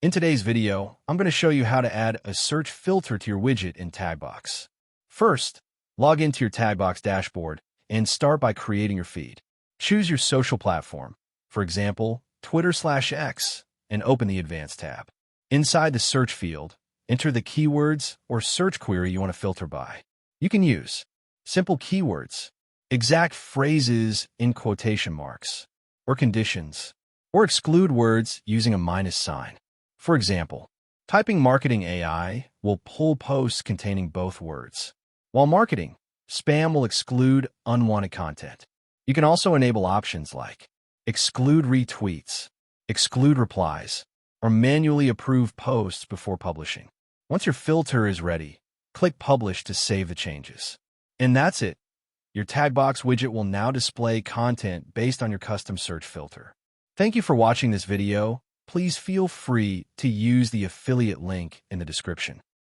In today's video, I'm going to show you how to add a search filter to your widget in Taggbox. First, log into your Taggbox dashboard and start by creating your feed. Choose your social platform, for example, Twitter/X, and open the Advanced tab. Inside the search field, enter the keywords or search query you want to filter by. You can use simple keywords, exact phrases in quotation marks, or conditions, or exclude words using a minus sign. For example, typing marketing AI will pull posts containing both words, while marketing spam will exclude unwanted content. You can also enable options like exclude retweets, exclude replies, or manually approve posts before publishing. Once your filter is ready, click Publish to save the changes. And that's it. Your Taggbox widget will now display content based on your custom search filter. Thank you for watching this video. Please feel free to use the affiliate link in the description.